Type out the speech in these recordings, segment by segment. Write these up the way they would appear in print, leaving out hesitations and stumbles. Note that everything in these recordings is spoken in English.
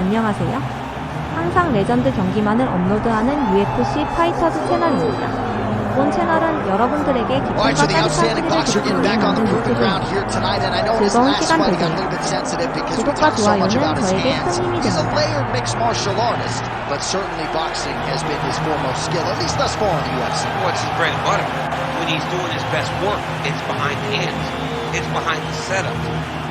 안녕하세요. 항상 레전드 경기만을 업로드하는 UFC 파이터즈 채널입니다. 본 채널은 여러분들에게 기쁨과 따뜻한 소리를 드리기 위해 만든 유튜브입니다. 즐거운 시간 되세요. 구독과 좋아요는 저에게 큰 힘이 됩니다. But certainly boxing has been his foremost skill, at least thus far in the UFC. What's his bread and butter? When he's doing his best work, it's behind the hands. It's behind the setup.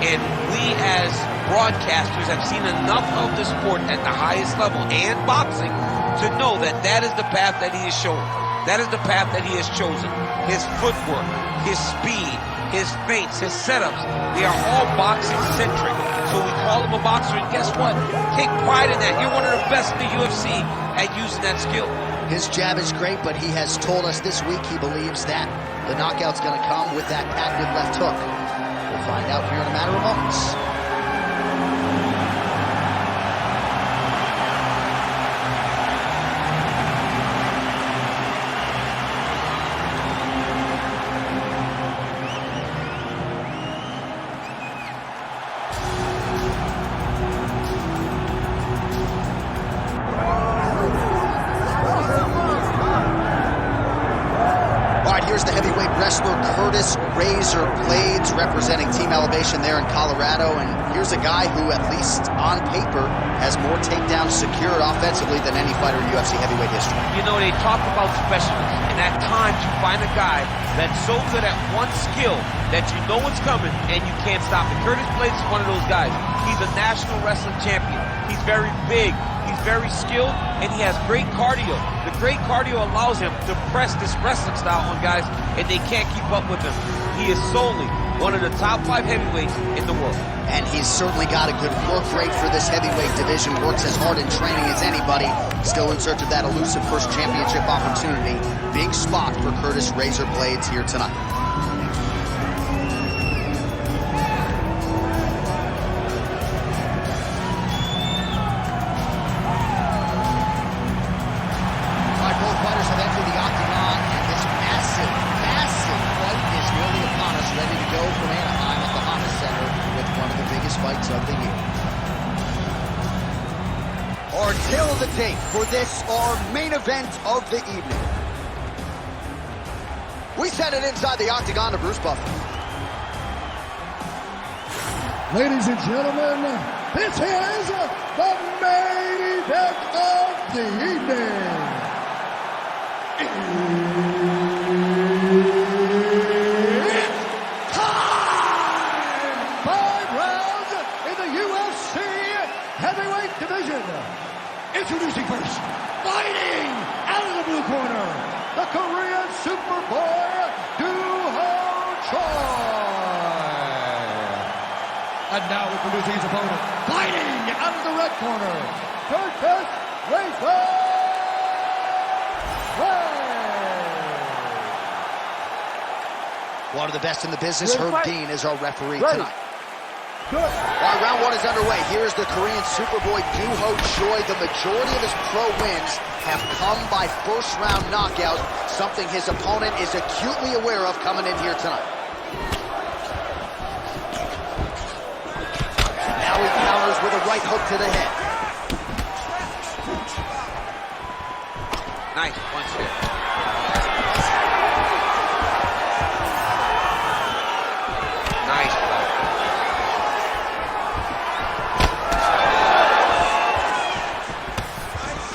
And we as broadcasters have seen enough of the sport at the highest level and boxing to know that that is the path that he is showing. That is the path that he has chosen. His footwork, his speed, his feints, his setups, they are all boxing-centric. So we call him a boxer, and guess what? Take pride in that. You're one of the best in the UFC at using that skill. His jab is great, but he has told us this week he believes that the knockout's going to come with that patented left hook. We'll find out here in a matter of moments. Here's the heavyweight wrestler Curtis Razor Blades representing Team Elevation there in Colorado. And here's a guy who, at least on paper, has more takedowns secured offensively than any fighter in UFC heavyweight history. You know, they talk about specialists, and at times you find a guy that's so good at one skill that you know it's coming and you can't stop it. Curtis Blades is one of those guys. He's a national wrestling champion. He's very big. He's very skilled, and he has great cardio. The great cardio allows him to press this wrestling style on guys, and they can't keep up with him. He is solely one of the top 5 heavyweights in the world. And he's certainly got a good work rate for this heavyweight division. Works as hard in training as anybody. Still in search of that elusive first championship opportunity. Big spot for Curtis Razor Blades here tonight. Of the year. Our tail of the tape for this, our main event of the evening. We send it inside the octagon to Bruce Buffer. Ladies and gentlemen, this is the main event of the evening. Introducing first, fighting out of the blue corner, the Korean Superboy, Choi. And now introducing his opponent, fighting out of the red corner, Curtis Razor Blades. One of the best in the business, Herb Dean, is our referee tonight. All right, round one is underway. Here's the Korean Superboy, Choi. The majority of his pro wins have come by first-round knockouts, something his opponent is acutely aware of coming in here tonight. Now he counters with a right hook to the head. Nice punch there.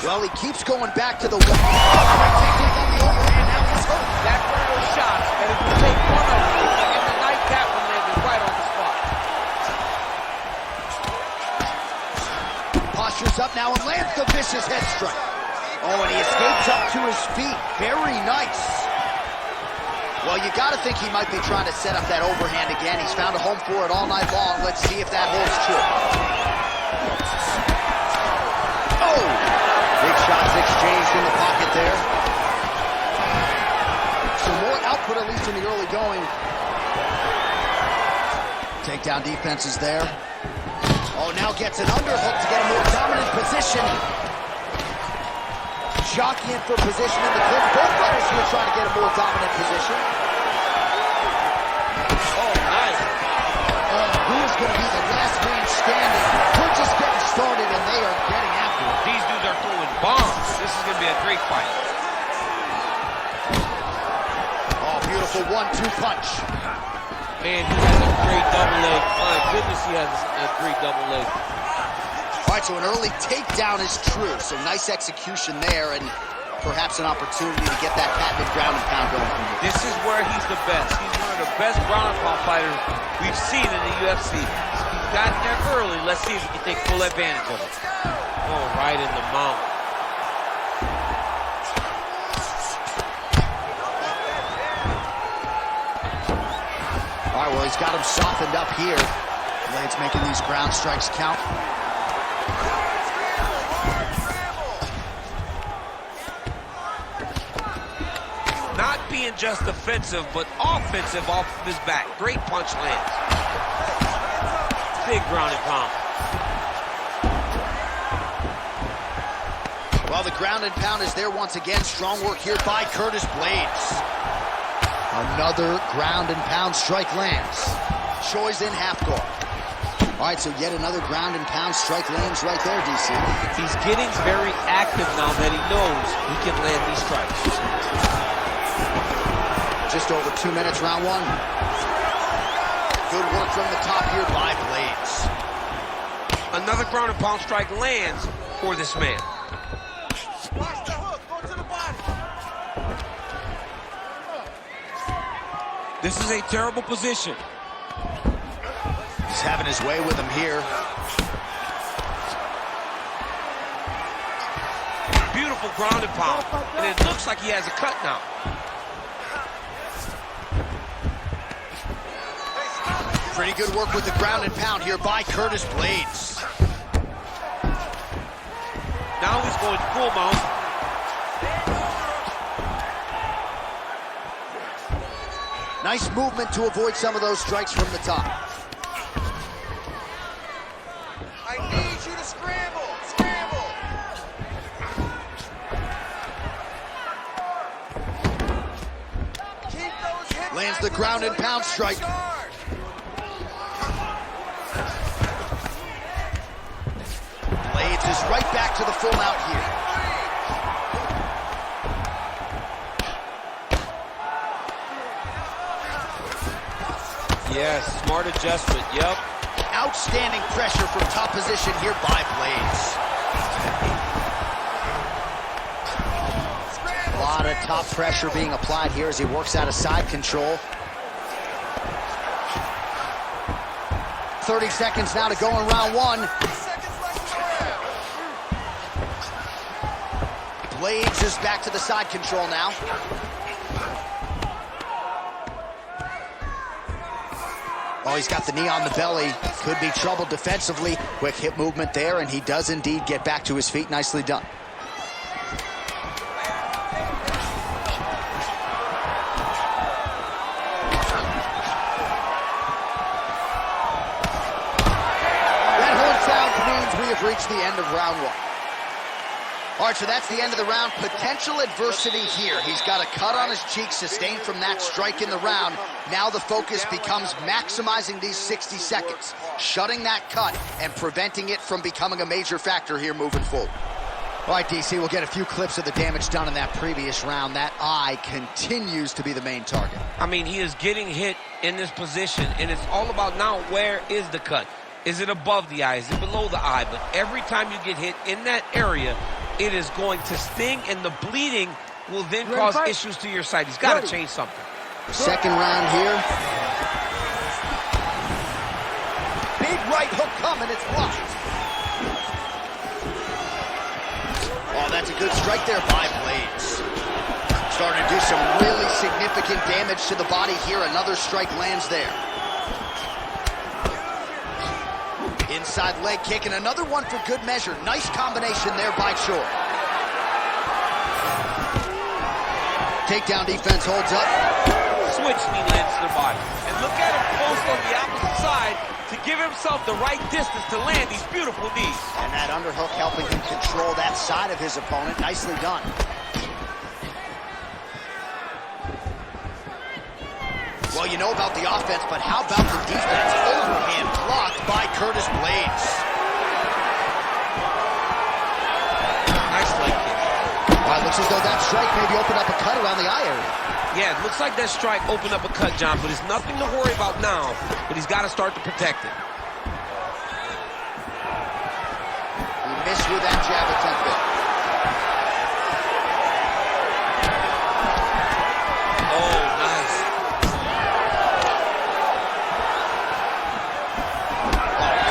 Well, he keeps going back to the well. That's one of those shots that if you take one of them, in the night, that one landed right on the spot. Postures up now and lands the vicious head strike. Oh, and he escapes up to his feet. Very nice. Well, you got to think he might be trying to set up that overhand again. He's found a home for it all night long. Let's see if that holds true. Oh! Big shots exchanged in the pocket there. Some more output, at least in the early going. Takedown defense is there. Oh, now gets an underhook to get a more dominant position. Jockeying for position in the clip. Both fighters here trying to get a more dominant position. Oh, nice. Who is going to be the last man standing? We're just getting started, and they are This is going to be a great fight. Oh, beautiful 1-2 punch. Man, he has a great double leg. My goodness, he has a great double leg. All right, so an early takedown is true. So nice execution there, and perhaps an opportunity to get that patented ground and pound going from here. This is where he's the best. He's one of the best ground and pound fighters we've seen in the UFC. He's gotten there early. Let's see if he can take full advantage of it. Oh, right in the mount. All right, well, he's got him softened up here. Blades making these ground strikes count. Not being just defensive, but offensive off of his back. Great punch lands. Big ground and pound. Well, the ground and pound is there once again. Strong work here by Curtis Blades. Another ground and pound strike lands. Choi's in half guard. All right, so yet another ground and pound strike lands right there, DC. He's getting very active now that he knows he can land these strikes. Just over 2 minutes, round one. Good work from the top here by Blades. Another ground and pound strike lands for this man. Watch the hook, go to the body. This is a terrible position. He's having his way with him here. Beautiful ground and pound. And it looks like he has a cut now. Pretty good work with the ground and pound here by Curtis Blades. Now he's going full mount. Nice movement to avoid some of those strikes from the top. I need you to scramble, scramble. Keep those hips. Lands the ground and pound strike. Blades is right back to the full mount here. Yes, smart adjustment, yep. Outstanding pressure from top position here by Blades. A lot of top pressure being applied here as he works out of side control. 30 seconds now to go in round one. Blades is back to the side control now. Oh, he's got the knee on the belly. Could be trouble defensively. Quick hip movement there, and he does indeed get back to his feet. Nicely done. That horn sound means we have reached the end of round one. All right, so that's the end of the round. Potential adversity here. He's got a cut on his cheek sustained from that strike in the round. Now the focus becomes maximizing these 60 seconds, shutting that cut and preventing it from becoming a major factor here moving forward. All right, DC, we'll get a few clips of the damage done in that previous round. That eye continues to be the main target. I mean, he is getting hit in this position, and it's all about now where is the cut? Is it above the eye? Is it below the eye? But every time you get hit in that area, it is going to sting, and the bleeding will then cause issues to your side. He's got to change something. Second round here. Big right hook coming, it's blocked. Oh, that's a good strike there by Blades. Starting to do some really significant damage to the body here. Another strike lands there. Inside leg kick, and another one for good measure. Nice combination there by Choi. Takedown defense holds up. Switch knee lands to the body. And look at him post on the opposite side to give himself the right distance to land these beautiful knees. And that underhook helping him control that side of his opponent. Nicely done. Well, you know about the offense, but how about the defense? Overhand blocked by Curtis Blades. Nice leg kick. Looks as though that strike maybe opened up a cut around the eye area. Yeah, it looks like that strike opened up a cut, John, but it's nothing to worry about now, but he's got to start to protect it. He missed with that jab attempt there. Oh, nice.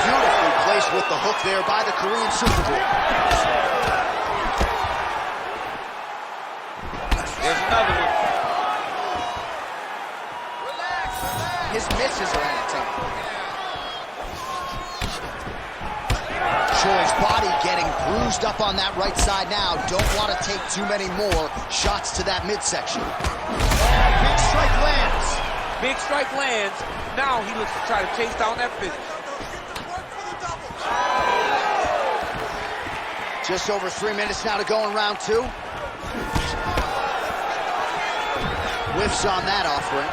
Beautifully placed with the hook there by the Korean Superboy. There's another one. His misses are entertaining. Choi's body getting bruised up on that right side now. Don't want to take too many more shots to that midsection. Big strike lands. Big strike lands. Now he looks to try to chase down that finish. Just over 3 minutes now to go in round two. Whiffs on that offering.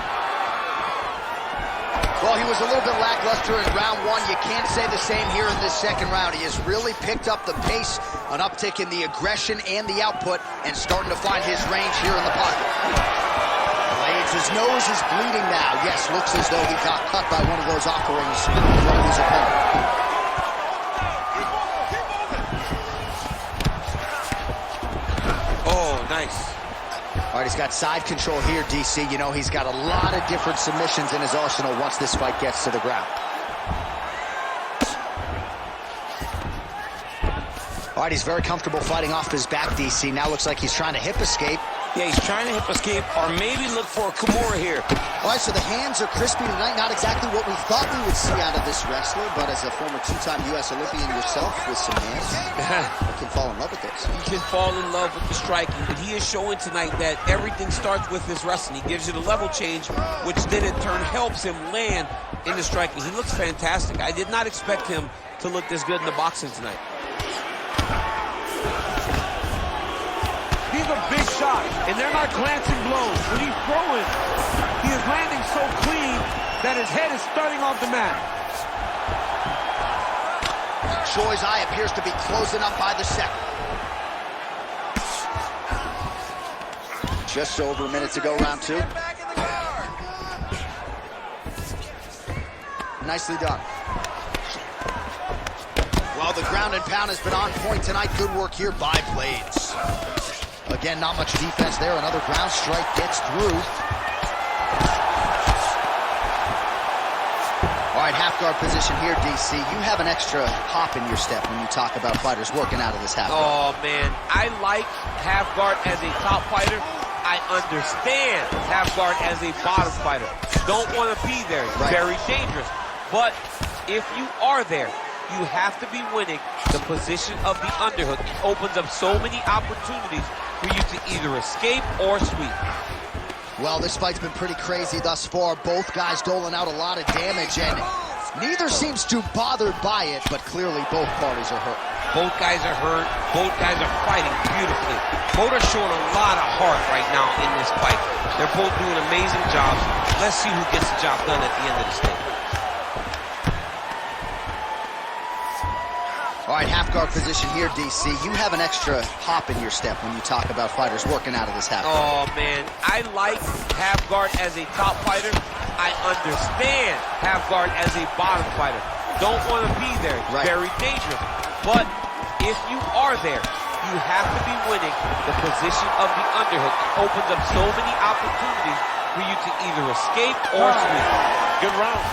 Well, he was a little bit lackluster in round one. You can't say the same here in this second round. He has really picked up the pace, an uptick in the aggression and the output, and starting to find his range here in the pocket. Blades' nose is bleeding now. Yes, looks as though he got cut by one of those offerings from his opponent. Oh, nice. All right, he's got side control here, DC. You know, he's got a lot of different submissions in his arsenal once this fight gets to the ground. All right, he's very comfortable fighting off his back, DC. Now looks like he's trying to hip escape. Yeah, he's trying to hip escape or maybe look for a Kimura here. All right, so the hands are crispy tonight. Not exactly what we thought we would see out of this wrestler, but as a former two-time U.S. Olympian yourself with some hands, I can fall in love with this. He can fall in love with the striking, but he is showing tonight that everything starts with his wrestling. He gives you the level change, which then in turn helps him land in the striking. He looks fantastic. I did not expect him to look this good in the boxing tonight. These are big shots, and they're not glancing blows. When he's throwing, he is landing so clean that his head is starting off the mat. Choi's eye appears to be closing up by the second. Just over a minute to go, round two. Nicely done. Well, the ground and pound has been on point tonight. Good work here by Blades. Again, not much defense there. Another ground strike gets through. All right, half guard position here, DC. You have an extra hop in your step when you talk about fighters working out of this half guard. Oh, man. I like half guard as a top fighter. I understand half guard as a bottom fighter. Don't want to be there. It's very dangerous. But if you are there, you have to be winning the position of the underhook. It opens up so many opportunities for you to either escape or sweep. Well, this fight's been pretty crazy thus far. Both guys doling out a lot of damage, and neither seems too bothered by it, but clearly both parties are hurt. Both guys are hurt. Both guys are fighting beautifully. Both are showing a lot of heart right now in this fight. They're both doing amazing jobs. Let's see who gets the job done at the end of the stage. All right, half guard position here, DC. You have an extra hop in your step when you talk about fighters working out of this half guard. Oh, man. I like half guard as a top fighter. I understand half guard as a bottom fighter. Don't want to be there. It's very dangerous. But if you are there, you have to be winning the position of the underhook. It opens up so many opportunities for you to either escape or sweep. Good round.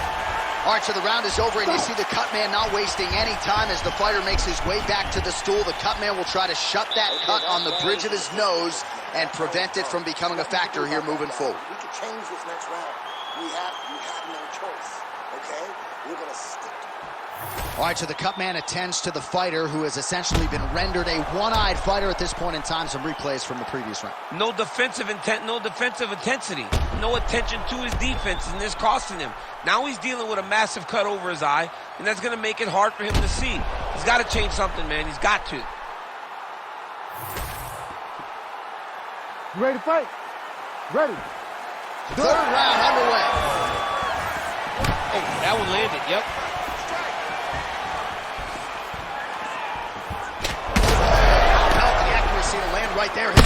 All right, so the round is over, and you see the cut man not wasting any time as the fighter makes his way back to the stool. The cut man will try to shut that cut on the bridge of his nose and prevent it from becoming a factor here moving forward. We could change this next round. We have no choice, okay? We're going to stick to it. All right, so the cut man attends to the fighter who has essentially been rendered a one-eyed fighter at this point in time. Some replays from the previous round. No defensive intent, no defensive intensity. No attention to his defense, and this costing him. Now he's dealing with a massive cut over his eye, and that's going to make it hard for him to see. He's got to change something, man. He's got to. You ready to fight? Ready. Third round underway. Oh, that one landed, yep. The accuracy to land right there. He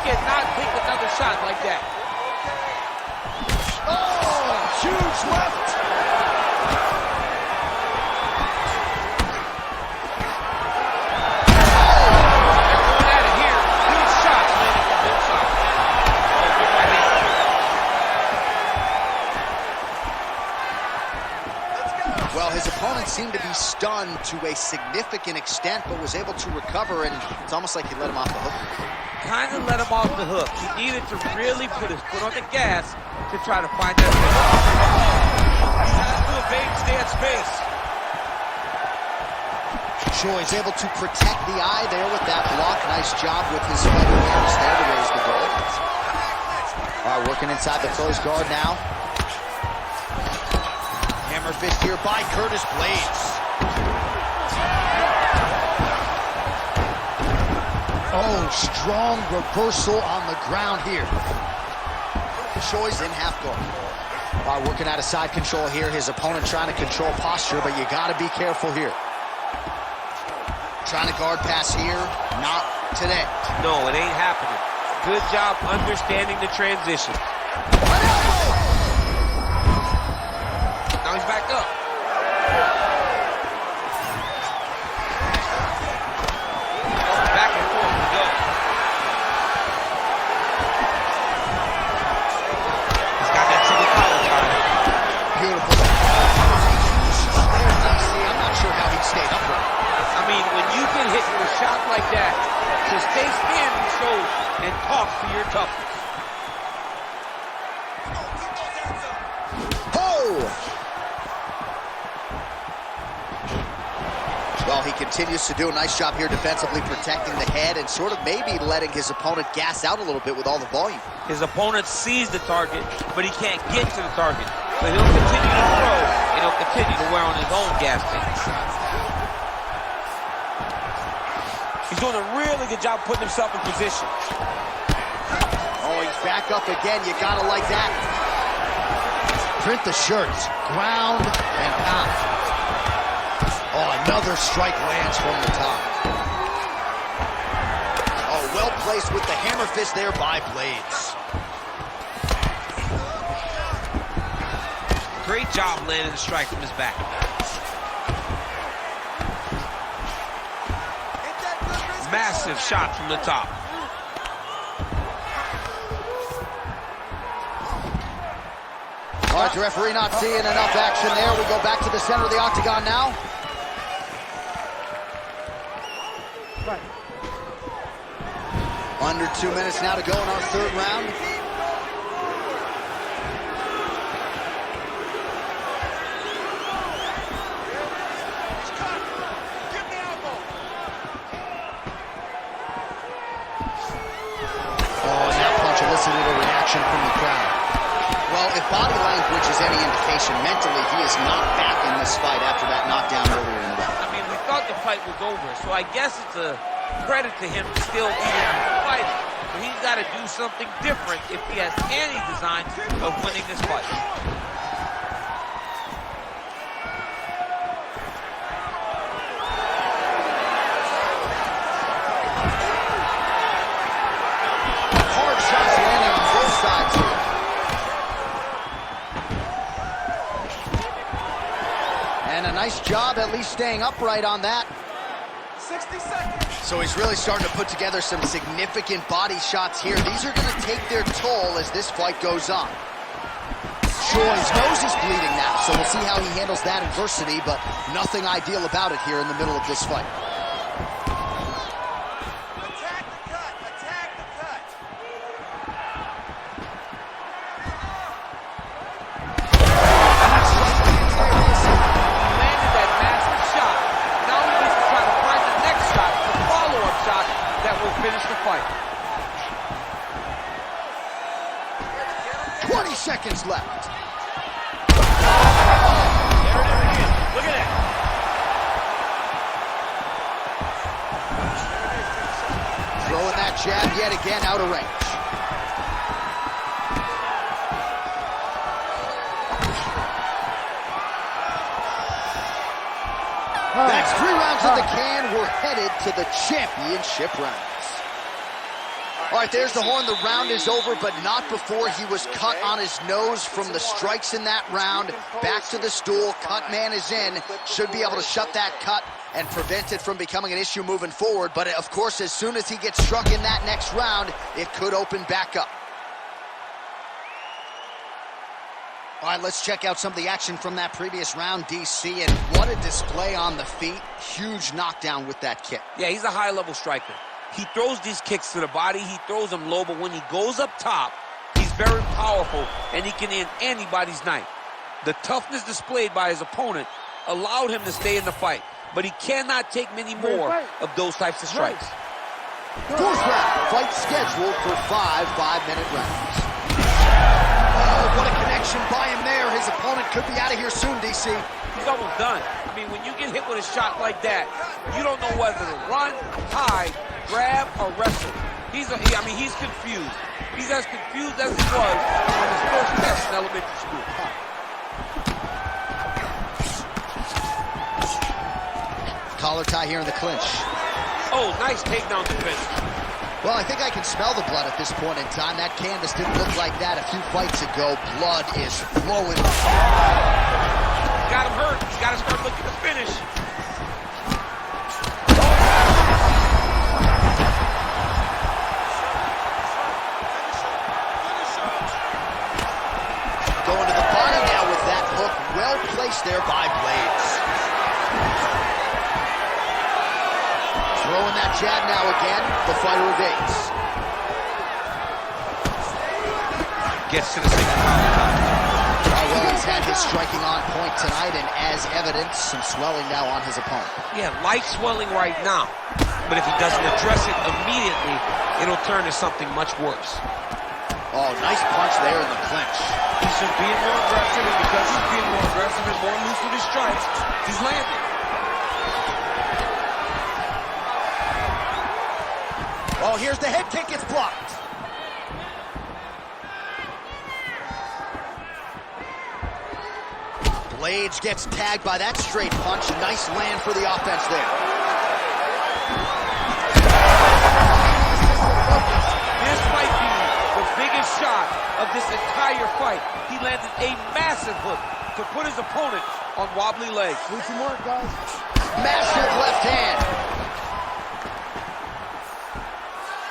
cannot take another shot like that. Oh, huge left. Well, his opponent seemed to be stunned to a significant extent, but was able to recover, and it's almost like he let him off the hook. Kind of let him off the hook. He needed to really put his foot on the gas to try to find that finish. He has to evade, stay at space. Choi is able to protect the eye there with that block. Nice job with his fight awareness there to raise the goal. All right, working inside the closed guard now. Hammer fist here by Curtis Blades. Oh, strong reversal on the ground here. Choi's in half guard. All right, working out of side control here. His opponent trying to control posture, but you got to be careful here. Trying to guard pass here. Not today. No, it ain't happening. Good job understanding the transition. Now he's back up. Back and forth we go. He's got that silly collar time. Beautiful. I'm not sure how he stayed upright. I mean, when you get hit with a shot like that, to stay standing shows and talk to your toughness. Well, he continues to do a nice job here defensively protecting the head and sort of maybe letting his opponent gas out a little bit with all the volume. His opponent sees the target, but he can't get to the target. So he'll continue to throw, and he'll continue to wear on his own gas tank. He's doing a really good job putting himself in position. Oh, he's back up again. You gotta like that. Print the shirts. Ground and pound. Oh, another strike lands from the top. Oh, well placed with the hammer fist there by Blades. Great job landing the strike from his back. Massive shot from the top. All right, the referee not seeing enough action there. We go back to the center of the octagon now. Under 2 minutes now to go in our third round. Oh, and that punch elicited a reaction from the crowd. Well, if body language is any indication, mentally he is not back in this fight after that knockdown earlier in the round. I mean, we thought the fight was over, so I guess it's a credit to him to still be in the fight. But he's got to do something different if he has any design of winning this fight. Hard shots landing on both sides here. And a nice job at least staying upright on that. 60 seconds. So he's really starting to put together some significant body shots here. These are going to take their toll as this fight goes on. Choi's nose is bleeding now, so we'll see how he handles that adversity, but nothing ideal about it here in the middle of this fight. Attack the cut. Attack the cut. Landed that massive shot. Now he needs to try to find the next shot, the follow-up shot that will finish the fight. 20 seconds left. There it is again. Look at that. Throwing that jab yet again out of range. That's 3 rounds in the can. We're headed to the championship rounds. All right, there's the horn. The round is over, but not before he was cut on his nose from the strikes in that round. Back to the stool. Cut man is in. Should be able to shut that cut and prevent it from becoming an issue moving forward. But, of course, as soon as he gets struck in that next round, it could open back up. All right, let's check out some of the action from that previous round, DC, and what a display on the feet. Huge knockdown with that kick. Yeah, he's a high-level striker. He throws these kicks to the body, he throws them low, but when he goes up top, he's very powerful, and he can end anybody's night. The toughness displayed by his opponent allowed him to stay in the fight, but he cannot take many more of those types of strikes. Fourth round, fight scheduled for 5 5-minute rounds. Oh, what a connection by him there. His opponent could be out of here soon, DC. He's almost done. I mean, when you get hit with a shot like that, you don't know whether to run, hide, grab, or wrestle. He's confused. He's as confused as he was on his first test in elementary school. Collar tie here in the clinch. Oh, nice takedown defense. Well, I think I can smell the blood at this point in time. That canvas didn't look like that a few fights ago. Blood is flowing. Got him hurt. He's got to start looking to finish. Going to the body now with that hook. Well placed there by Blades. Throwing that jab now again. The fighter evades. Gets to the single collar. Well, he's had his striking on point tonight, and as evidence, some swelling now on his opponent. Yeah, light swelling right now. But if he doesn't address it immediately, it'll turn to something much worse. Oh, nice punch there in the clinch. He's just being more aggressive, and because he's being more aggressive and more loose with his strikes, he's landing. Oh, here's the head kick. It's blocked. Blades gets tagged by that straight punch. Nice land for the offense there. This might be the biggest shot of this entire fight. He landed a massive hook to put his opponent on wobbly legs. Do some work, guys. Massive left hand.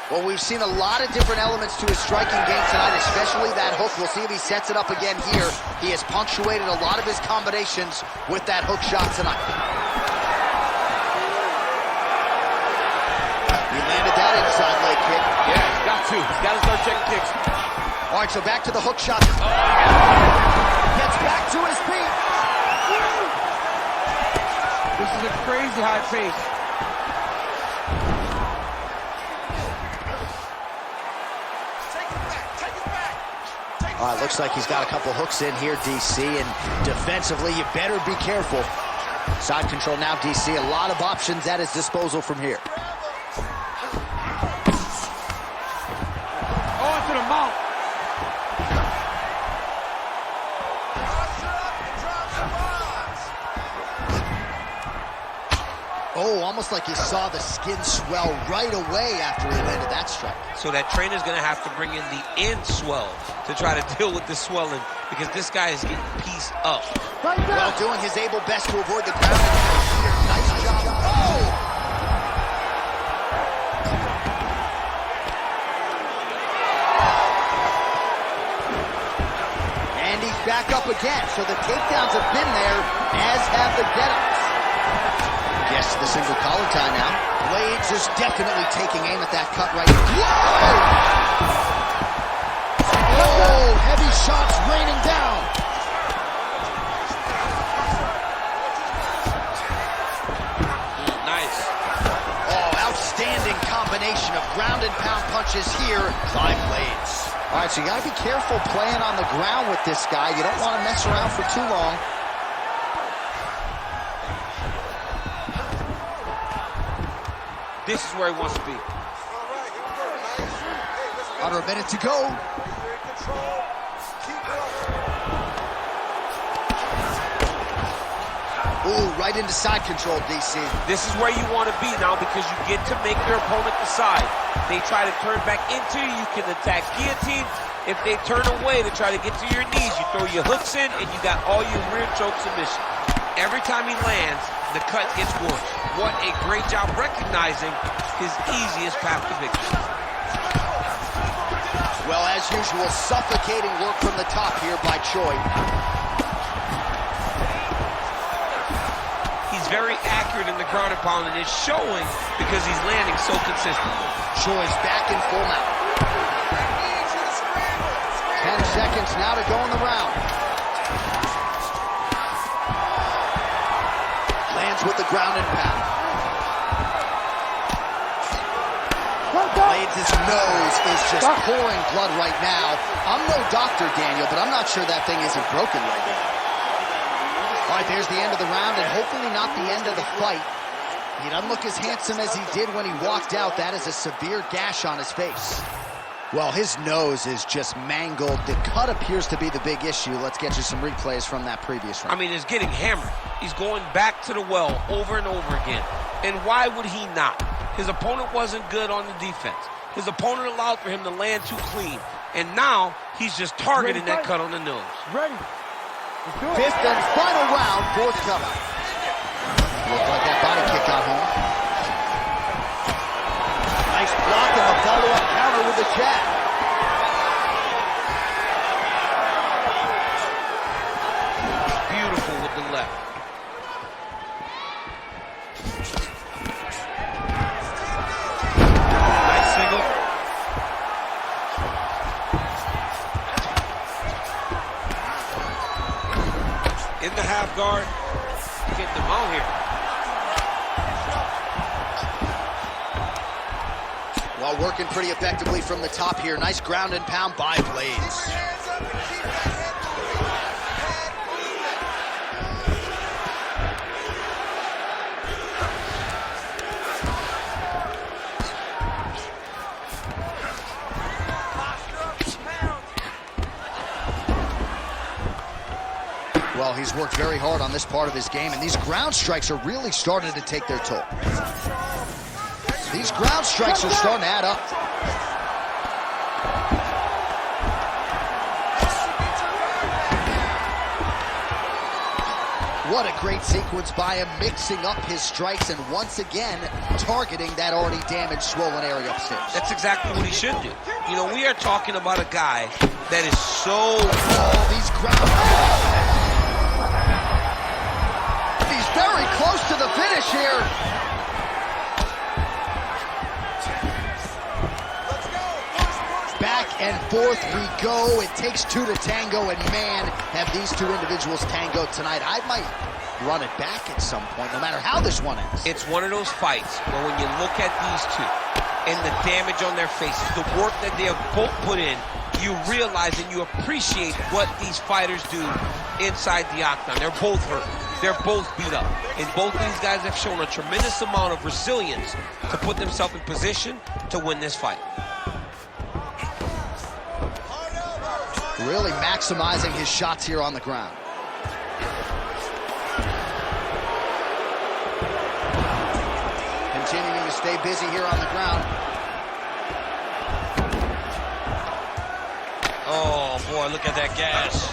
Well, we've seen a lot of different elements to his striking game tonight, especially that hook. We'll see if he sets it up again here. He has punctuated a lot of his combinations with that hook shot tonight. He landed that inside leg kick. Yeah, he's got to. He's got to start checking kicks. All right, so back to the hook shot. Gets back to his feet. This is a crazy high pace. All right, looks like he's got a couple hooks in here, DC, and defensively, you better be careful. Side control now, DC. A lot of options at his disposal from here. On to the mount. Oh, almost like he saw the skin swell right away after he landed that strike. So that trainer's going to have to bring in the end swell to try to deal with the swelling because this guy is getting pieced up. Well, doing his able best to avoid the ground. Nice job. Oh! And he's back up again. So the takedowns have been there, as have the get-ups. Yes, the single collar tie now. Blades is definitely taking aim at that cut right now. Whoa! Oh, heavy shots raining down. Nice. Oh, outstanding combination of ground and pound punches here by Blades. All right, so you got to be careful playing on the ground with this guy. You don't want to mess around for too long. This is where he wants to be. Under a minute to go. Ooh, right into side control, DC. This is where you want to be now because you get to make your opponent decide. They try to turn back into you, you can attack guillotine. If they turn away to try to get to your knees, you throw your hooks in and you got all your rear choke submission. Every time he lands, the cut gets worse. What a great job recognizing his easiest path to victory. Well, as usual, suffocating work from the top here by Choi. He's very accurate in the ground and pound, and it's showing because he's landing so consistently. Choi's back in full mount. 10 seconds now to go in the round. Lands with the ground and pound. Blades' nose is just pouring blood right now. I'm no doctor, Daniel, but I'm not sure that thing isn't broken right now. All right, there's the end of the round, and hopefully not the end of the fight. He doesn't look as handsome as he did when he walked out. That is a severe gash on his face. Well, his nose is just mangled. The cut appears to be the big issue. Let's get you some replays from that previous round. I mean, it's getting hammered. He's going back to the well over and over again. And why would he not? His opponent wasn't good on the defense. His opponent allowed for him to land too clean. And now he's just targeting that cut on the nose. Ready. Fifth and final round, forthcoming. Looked like that body kick got home. Nice block and the follow-up counter with the jab. Beautiful with the left. Nice single. In the half guard. Get them out here. Well, working pretty effectively from the top here. Nice ground and pound by Blaze. Well, he's worked very hard on this part of his game, and these ground strikes are really starting to take their toll. These ground strikes are starting to add up. What a great sequence by him, mixing up his strikes and once again targeting that already damaged, swollen area upstairs. That's exactly what he should do. You know, we are talking about a guy that is so... Oh, these ground... He's very close to the finish here. Back and forth we go. It takes two to tango, and man, have these two individuals tangoed tonight. I might run it back at some point, no matter how this one ends. It's one of those fights where when you look at these two and the damage on their faces, the work that they have both put in, you realize and you appreciate what these fighters do inside the octagon. They're both hurt. They're both beat up. And both these guys have shown a tremendous amount of resilience to put themselves in position to win this fight. Really maximizing his shots here on the ground. Continuing to stay busy here on the ground. Oh, boy, look at that gas.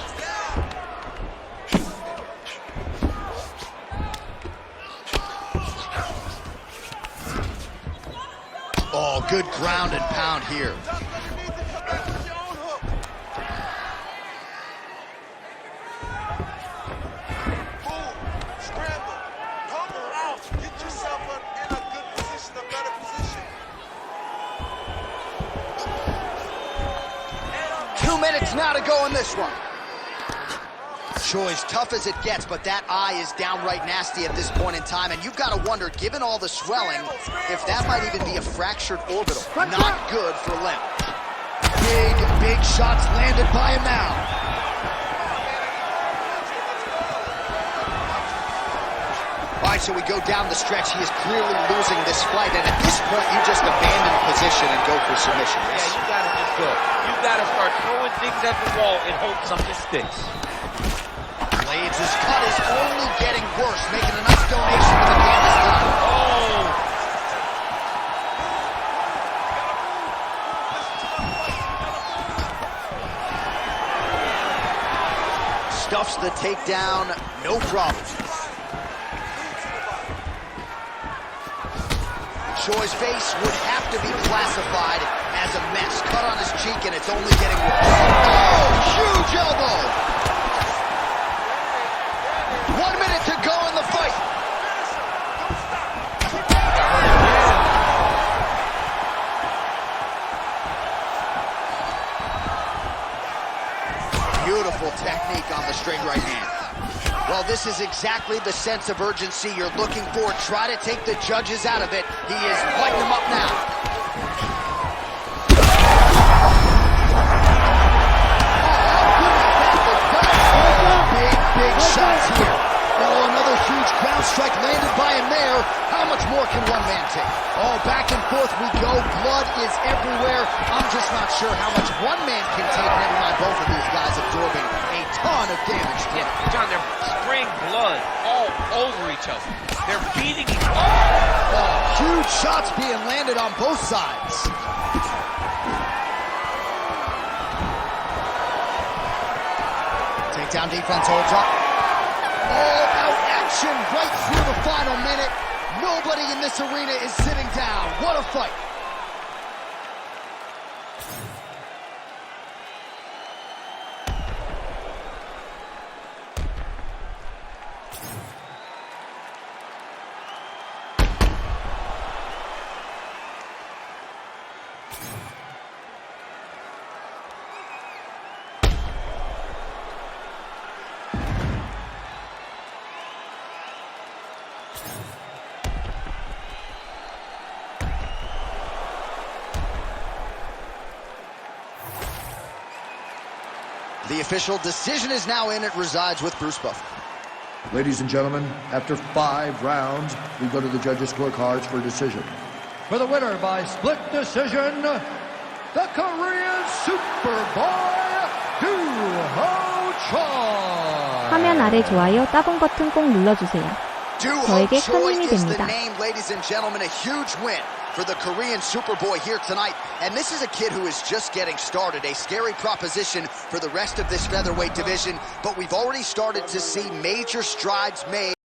Oh, good ground and pound here. Scramble. Humble out. Get yourself in a good position, a better position. 2 minutes now to go in this one. Choi's tough as it gets, but that eye is downright nasty at this point in time, and you've got to wonder, given all the swelling, if that might even be a fractured orbital. Not good for Lim. Big shots landed by him now. All right, so we go down the stretch. He is clearly losing this fight, and at this point, you just abandon position and go for submission. Yeah, you gotta just go. You gotta start throwing things at the wall and hope something sticks. Blades rounds. His cut is only getting worse, making a nice donation to the game this time. Stuffs the takedown, no problem. Choi's face would have to be classified as a mess. Cut on his cheek, and it's only getting worse. Oh, huge elbow! 1 minute to go in the fight. Beautiful technique on the straight right hand. Well, this is exactly the sense of urgency you're looking for. Try to take the judges out of it. He is lighting them up now. Big shots here. Oh, another huge ground strike landed by him there. How much more can one man take? Oh, back and forth we go. Blood is everywhere. I'm just not sure how much one man can take. Never mind both of these guys absorbing a ton of damage. Yeah, John, they're spraying blood all over each other. They're beating each other. Oh, huge shots being landed on both sides. Takedown defense holds up. All-out action right through the final minute. Nobody in this arena is sitting down. What a fight. The official decision is now in. It resides with Bruce Buffer. Ladies and gentlemen, after 5 rounds, we go to the judges' scorecards for decision. For the winner by split decision, the Korean Superboy, Duho Choi. 화면 아래 좋아요, 따봉 버튼 꼭 눌러주세요. 저에게 큰 Choi 힘이 is the 됩니다. name, ladies and gentlemen, a huge win for the Korean Superboy here tonight. And this is a kid who is just getting started, a scary proposition for the rest of this featherweight division. But we've already started to see major strides made.